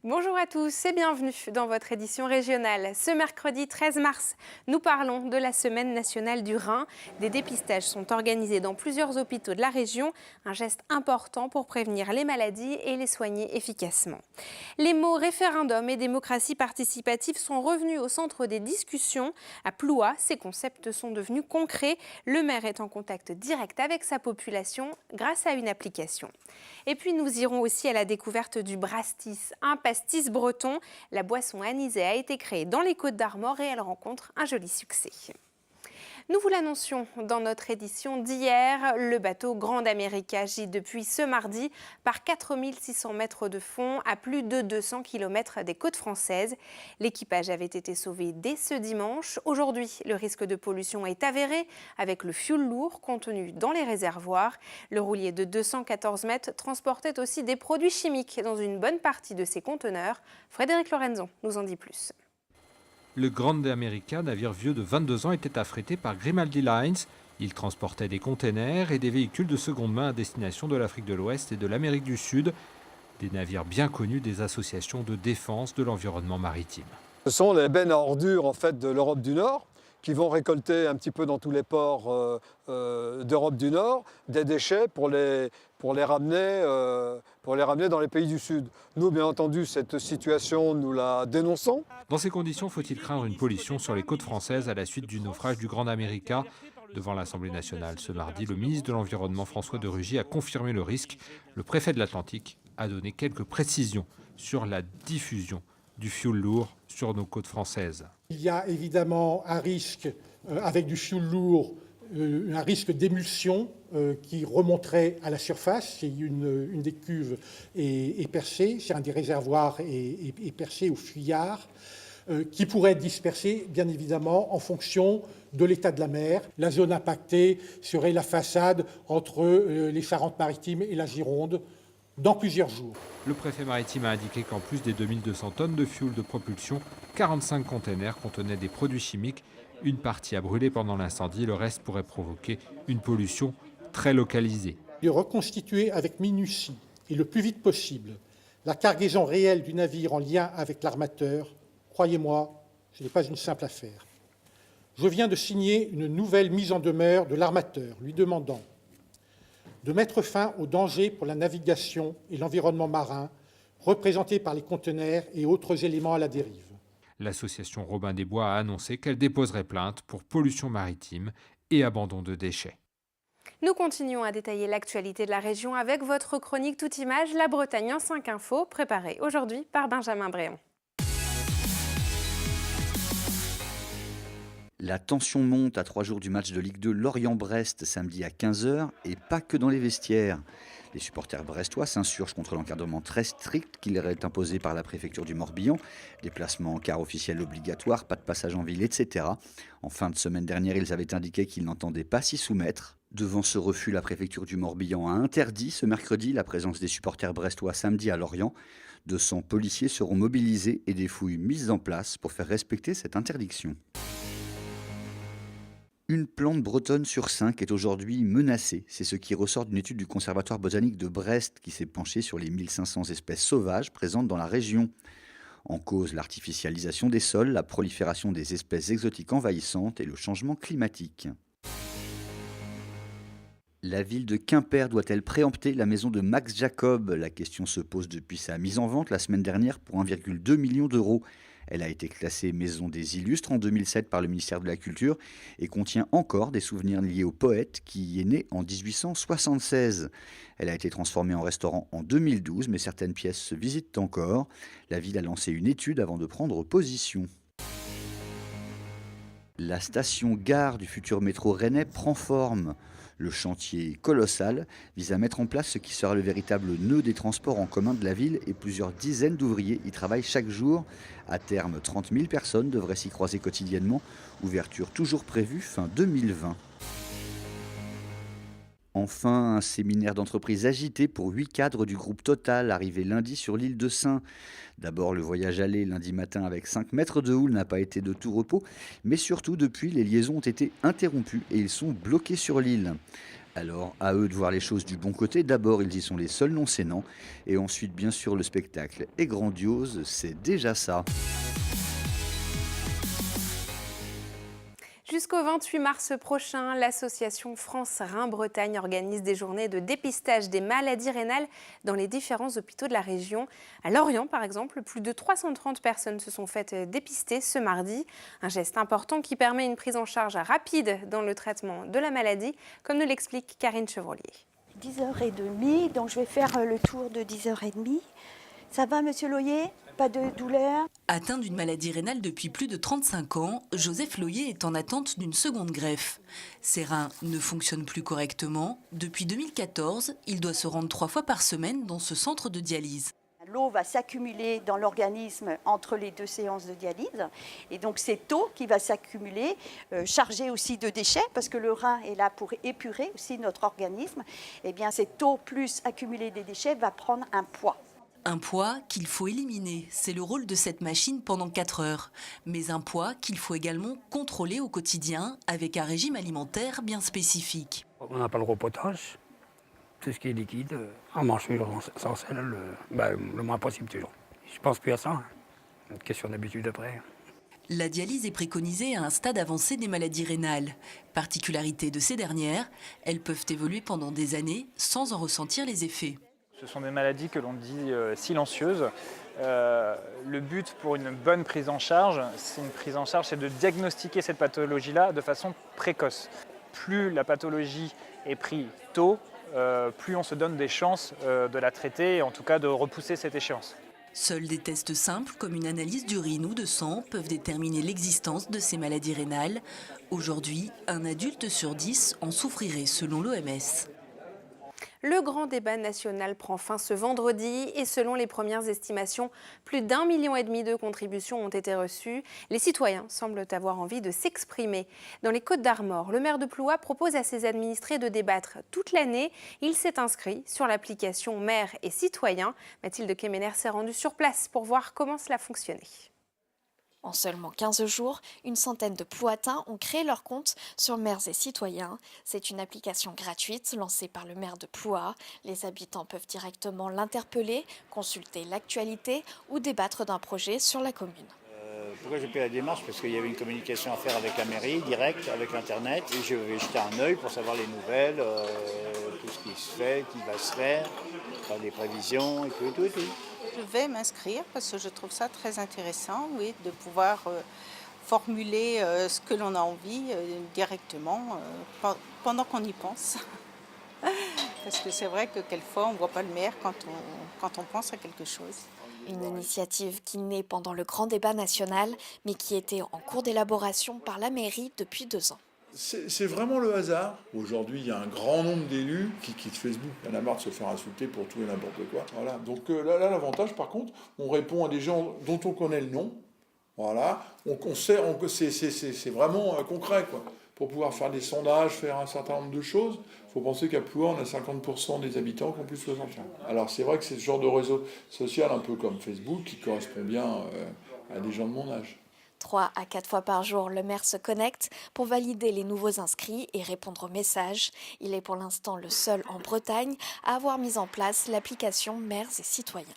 Bonjour à tous et bienvenue dans votre édition régionale. Ce mercredi 13 mars, nous parlons de la Semaine nationale du rein. Des dépistages sont organisés dans plusieurs hôpitaux de la région, un geste important pour prévenir les maladies et les soigner efficacement. Les mots référendum et démocratie participative sont revenus au centre des discussions. À Ploua, ces concepts sont devenus concrets. Le maire est en contact direct avec sa population grâce à une application. Et puis nous irons aussi à la découverte du brastis, un pastis breton. La boisson anisée a été créée dans les Côtes-d'Armor et elle rencontre un joli succès. Nous vous l'annoncions dans notre édition d'hier, le bateau Grande America gît depuis ce mardi par 4600 mètres de fond à plus de 200 km des côtes françaises. L'équipage avait été sauvé dès ce dimanche. Aujourd'hui, le risque de pollution est avéré avec le fioul lourd contenu dans les réservoirs. Le roulier de 214 mètres transportait aussi des produits chimiques dans une bonne partie de ses conteneurs. Frédéric Lorenzon nous en dit plus. Le Grande America, navire vieux de 22 ans, était affrété par Grimaldi Lines. Il transportait des containers et des véhicules de seconde main à destination de l'Afrique de l'Ouest et de l'Amérique du Sud. Des navires bien connus des associations de défense de l'environnement maritime. Ce sont les bennes à ordures en fait, de l'Europe du Nord qui vont récolter un petit peu dans tous les ports d'Europe du Nord des déchets pour les ramener dans les pays du Sud. Nous, bien entendu, cette situation, nous la dénonçons. Dans ces conditions, faut-il craindre une pollution sur les côtes françaises à la suite du naufrage du Grande America ? Devant l'Assemblée nationale ce mardi, le ministre de l'Environnement François de Rugy a confirmé le risque. Le préfet de l'Atlantique a donné quelques précisions sur la diffusion du fioul lourd sur nos côtes françaises. Il y a évidemment un risque avec du fioul lourd, un risque d'émulsion qui remonterait à la surface si une des cuves est percée, si un des réservoirs est percé ou fuyard, qui pourrait être dispersé bien évidemment en fonction de l'état de la mer. La zone impactée serait la façade entre les Charentes-Maritimes et la Gironde dans plusieurs jours. Le préfet maritime a indiqué qu'en plus des 2200 tonnes de fioul de propulsion, 45 containers contenaient des produits chimiques. Une partie a brûlé pendant l'incendie, le reste pourrait provoquer une pollution très localisée. De reconstituer avec minutie et le plus vite possible la cargaison réelle du navire en lien avec l'armateur, croyez-moi, ce n'est pas une simple affaire. Je viens de signer une nouvelle mise en demeure de l'armateur, lui demandant de mettre fin aux dangers pour la navigation et l'environnement marin représentés par les conteneurs et autres éléments à la dérive. L'association Robin des Bois a annoncé qu'elle déposerait plainte pour pollution maritime et abandon de déchets. Nous continuons à détailler l'actualité de la région avec votre chronique Toute Image, la Bretagne en 5 infos, préparée aujourd'hui par Benjamin Bréon. La tension monte à 3 jours du match de Ligue 2 Lorient-Brest samedi à 15h et pas que dans les vestiaires. Les supporters brestois s'insurgent contre l'encadrement très strict qui leur est imposé par la préfecture du Morbihan. Déplacement en car officiel obligatoire, pas de passage en ville, etc. En fin de semaine dernière, ils avaient indiqué qu'ils n'entendaient pas s'y soumettre. Devant ce refus, la préfecture du Morbihan a interdit ce mercredi la présence des supporters brestois samedi à Lorient. 200 policiers seront mobilisés et des fouilles mises en place pour faire respecter cette interdiction. Une plante bretonne sur 5 est aujourd'hui menacée. C'est ce qui ressort d'une étude du Conservatoire botanique de Brest qui s'est penché sur les 1500 espèces sauvages présentes dans la région. En cause, l'artificialisation des sols, la prolifération des espèces exotiques envahissantes et le changement climatique. La ville de Quimper doit-elle préempter la maison de Max Jacob ? La question se pose depuis sa mise en vente la semaine dernière pour 1,2 million d'euros. Elle a été classée Maison des Illustres en 2007 par le ministère de la Culture et contient encore des souvenirs liés au poète qui y est né en 1876. Elle a été transformée en restaurant en 2012, mais certaines pièces se visitent encore. La ville a lancé une étude avant de prendre position. La station gare du futur métro rennais prend forme. Le chantier colossal vise à mettre en place ce qui sera le véritable nœud des transports en commun de la ville et plusieurs dizaines d'ouvriers y travaillent chaque jour. À terme, 30 000 personnes devraient s'y croiser quotidiennement. Ouverture toujours prévue fin 2020. Enfin, un séminaire d'entreprise agité pour 8 cadres du groupe Total arrivé lundi sur l'île de Sein. D'abord, le voyage aller lundi matin avec 5 mètres de houle n'a pas été de tout repos, mais surtout depuis, les liaisons ont été interrompues et ils sont bloqués sur l'île. Alors, à eux de voir les choses du bon côté. D'abord, ils y sont les seuls non-sénants. Et ensuite, bien sûr, le spectacle est grandiose, c'est déjà ça. Jusqu'au 28 mars prochain, l'association France Rhin-Bretagne organise des journées de dépistage des maladies rénales dans les différents hôpitaux de la région. À Lorient, par exemple, plus de 330 personnes se sont faites dépister ce mardi. Un geste important qui permet une prise en charge rapide dans le traitement de la maladie, comme nous l'explique Karine Chevrolier. 10h30, donc je vais faire le tour de 10h30. Ça va, monsieur Loyer? Pas de douleur? Atteint d'une maladie rénale depuis plus de 35 ans, Joseph Loyer est en attente d'une seconde greffe. Ses reins ne fonctionnent plus correctement. Depuis 2014, il doit se rendre 3 fois par semaine dans ce centre de dialyse. L'eau va s'accumuler dans l'organisme entre les 2 séances de dialyse. Et donc cette eau qui va s'accumuler, chargée aussi de déchets, parce que le rein est là pour épurer aussi notre organisme, et bien cette eau plus accumulée des déchets va prendre un poids. Un poids qu'il faut éliminer, c'est le rôle de cette machine pendant 4 heures. Mais un poids qu'il faut également contrôler au quotidien avec un régime alimentaire bien spécifique. On n'a pas le gros potage, c'est ce qui est liquide. On mange toujours sans sel, le moins possible toujours. Je pense plus à ça, une question d'habitude après. La dialyse est préconisée à un stade avancé des maladies rénales. Particularité de ces dernières, elles peuvent évoluer pendant des années sans en ressentir les effets. Ce sont des maladies que l'on dit silencieuses. Le but pour une bonne prise en charge, c'est de diagnostiquer cette pathologie-là de façon précoce. Plus la pathologie est prise tôt, plus on se donne des chances de la traiter et en tout cas de repousser cette échéance. Seuls des tests simples comme une analyse d'urine ou de sang peuvent déterminer l'existence de ces maladies rénales. Aujourd'hui, un adulte sur 10 en souffrirait selon l'OMS. Le grand débat national prend fin ce vendredi et selon les premières estimations, plus d'1,5 million de contributions ont été reçues. Les citoyens semblent avoir envie de s'exprimer. Dans les Côtes-d'Armor, le maire de Plouha propose à ses administrés de débattre toute l'année. Il s'est inscrit sur l'application Maire et Citoyens. Mathilde Kemener s'est rendue sur place pour voir comment cela fonctionnait. En seulement 15 jours, une centaine de Plouhatins ont créé leur compte sur Maires et Citoyens. C'est une application gratuite lancée par le maire de Plouha. Les habitants peuvent directement l'interpeller, consulter l'actualité ou débattre d'un projet sur la commune. Pourquoi j'ai fait la démarche? Parce qu'il y avait une communication à faire avec la mairie, direct, avec Internet. Et je vais jeter un œil pour savoir les nouvelles, tout ce qui se fait, qui va se faire, faire des prévisions et tout. Je vais m'inscrire parce que je trouve ça très intéressant, oui, de pouvoir formuler ce que l'on a envie directement pendant qu'on y pense. Parce que c'est vrai que quelquefois on ne voit pas le maire quand on pense à quelque chose. Une initiative qui naît pendant le grand débat national, mais qui était en cours d'élaboration par la mairie depuis 2 ans. C'est vraiment le hasard. Aujourd'hui, il y a un grand nombre d'élus qui quittent Facebook. Il y en a marre de se faire insulter pour tout et n'importe quoi. Voilà. Donc là, l'avantage, par contre, on répond à des gens dont on connaît le nom. Voilà. On sait, c'est vraiment concret, quoi. Pour pouvoir faire des sondages, faire un certain nombre de choses, il faut penser qu'à Plouha, on a 50% des habitants qui ont plus de 60 ans. Alors c'est vrai que c'est ce genre de réseau social, un peu comme Facebook, qui correspond bien à des gens de mon âge. 3 à 4 fois par jour, le maire se connecte pour valider les nouveaux inscrits et répondre aux messages. Il est pour l'instant le seul en Bretagne à avoir mis en place l'application Maires et Citoyens.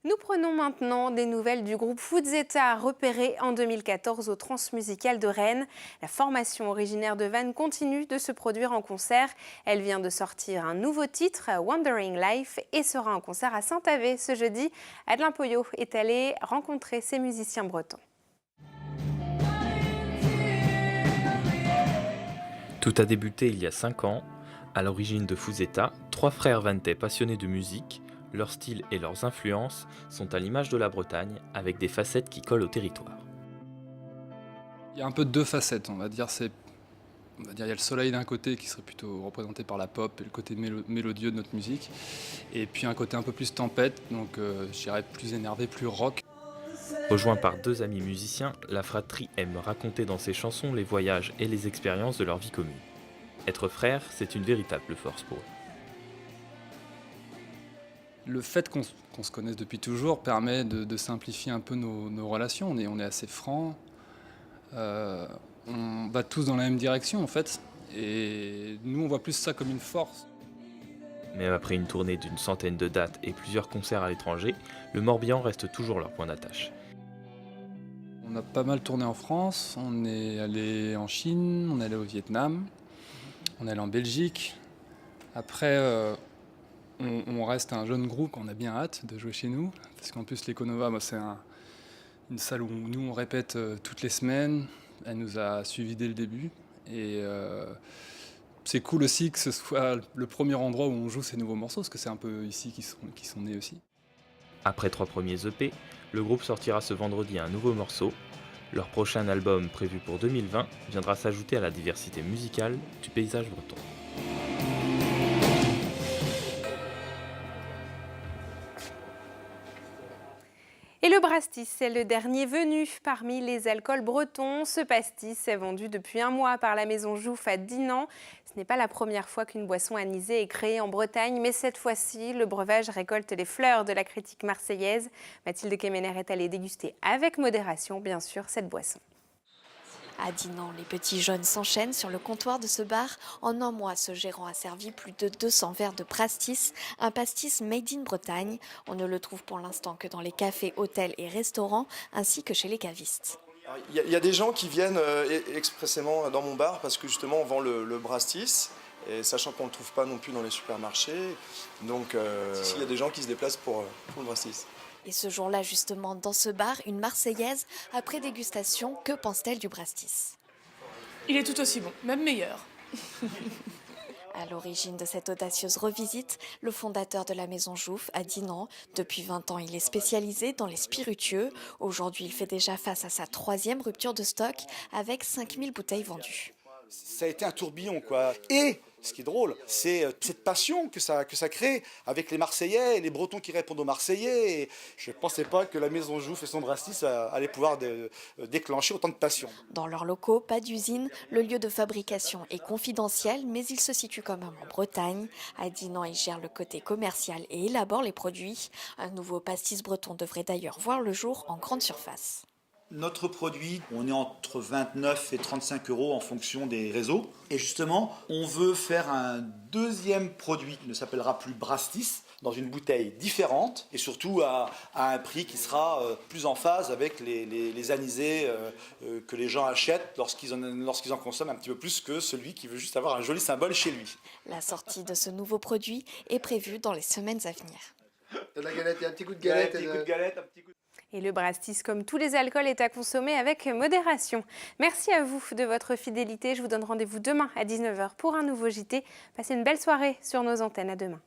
Nous prenons maintenant des nouvelles du groupe Fuzeta, repéré en 2014 au Transmusical de Rennes. La formation originaire de Vannes continue de se produire en concert. Elle vient de sortir un nouveau titre, Wandering Life, et sera en concert à Saint-Avé ce jeudi. Adeline Poyot est allé rencontrer ses musiciens bretons. Tout a débuté il y a 5 ans. À l'origine de Fuzeta, 3 frères vantais passionnés de musique. Leur style et leurs influences sont à l'image de la Bretagne, avec des facettes qui collent au territoire. Il y a un peu 2 facettes, on va dire. Il y a le soleil d'un côté qui serait plutôt représenté par la pop et le côté mélodieux de notre musique. Et puis un côté un peu plus tempête, donc je dirais plus énervé, plus rock. Rejoint par 2 amis musiciens, la fratrie aime raconter dans ses chansons les voyages et les expériences de leur vie commune. Être frère, c'est une véritable force pour eux. Le fait qu'on se connaisse depuis toujours permet de simplifier un peu nos relations. On est assez francs, on va tous dans la même direction en fait. Et nous, on voit plus ça comme une force. Même après une tournée d'une centaine de dates et plusieurs concerts à l'étranger, le Morbihan reste toujours leur point d'attache. On a pas mal tourné en France, on est allé en Chine, on est allé au Vietnam, on est allé en Belgique. Après, on reste un jeune groupe, on a bien hâte de jouer chez nous, parce qu'en plus l'Econova, c'est une salle où nous on répète toutes les semaines. Elle nous a suivis dès le début. Et c'est cool aussi que ce soit le premier endroit où on joue ces nouveaux morceaux, parce que c'est un peu ici qu'ils sont nés aussi. Après 3 premiers EP, le groupe sortira ce vendredi un nouveau morceau. Leur prochain album, prévu pour 2020, viendra s'ajouter à la diversité musicale du paysage breton. Et le Brastis, c'est le dernier venu parmi les alcools bretons. Ce pastis est vendu depuis un mois par la Maison Jouffes à Dinan. Ce n'est pas la première fois qu'une boisson anisée est créée en Bretagne, mais cette fois-ci, le breuvage récolte les fleurs de la critique marseillaise. Mathilde Kemener est allée déguster avec modération, bien sûr, cette boisson. À Dinan, les petits jeunes s'enchaînent sur le comptoir de ce bar. En un mois, ce gérant a servi plus de 200 verres de Brastis, un pastis made in Bretagne. On ne le trouve pour l'instant que dans les cafés, hôtels et restaurants, ainsi que chez les cavistes. Il y a des gens qui viennent expressément dans mon bar parce que justement on vend le Brastis, et sachant qu'on ne le trouve pas non plus dans les supermarchés. Donc il y a des gens qui se déplacent pour le Brastis. Et ce jour-là, justement, dans ce bar, une Marseillaise, après dégustation, que pense-t-elle du Brastis? Il est tout aussi bon, même meilleur. À l'origine de cette audacieuse revisite, le fondateur de la Maison Jouffes à Dinan. Depuis 20 ans, il est spécialisé dans les spiritueux. Aujourd'hui, il fait déjà face à sa 3e rupture de stock avec 5000 bouteilles vendues. Ça a été un tourbillon, quoi. Et ce qui est drôle, c'est cette passion que ça crée avec les Marseillais et les Bretons qui répondent aux Marseillais. Et je ne pensais pas que la Maison Jouffes et son Brastis allaient pouvoir déclencher autant de passion. Dans leurs locaux, pas d'usine, le lieu de fabrication est confidentiel, mais il se situe quand même en Bretagne. À Dinan, ils gèrent le côté commercial et élaborent les produits. Un nouveau pastis breton devrait d'ailleurs voir le jour en grande surface. Notre produit, on est entre 29 et 35 € en fonction des réseaux. Et justement, on veut faire un deuxième produit qui ne s'appellera plus Brastis, dans une bouteille différente et surtout à un prix qui sera plus en phase avec les anisés que les gens achètent lorsqu'ils en consomment un petit peu plus que celui qui veut juste avoir un joli symbole chez lui. La sortie de ce nouveau produit est prévue dans les semaines à venir. De la galette, il y a un petit coup de galette. Et le Brastis, comme tous les alcools, est à consommer avec modération. Merci à vous de votre fidélité. Je vous donne rendez-vous demain à 19 h pour un nouveau JT. Passez une belle soirée sur nos antennes. À demain.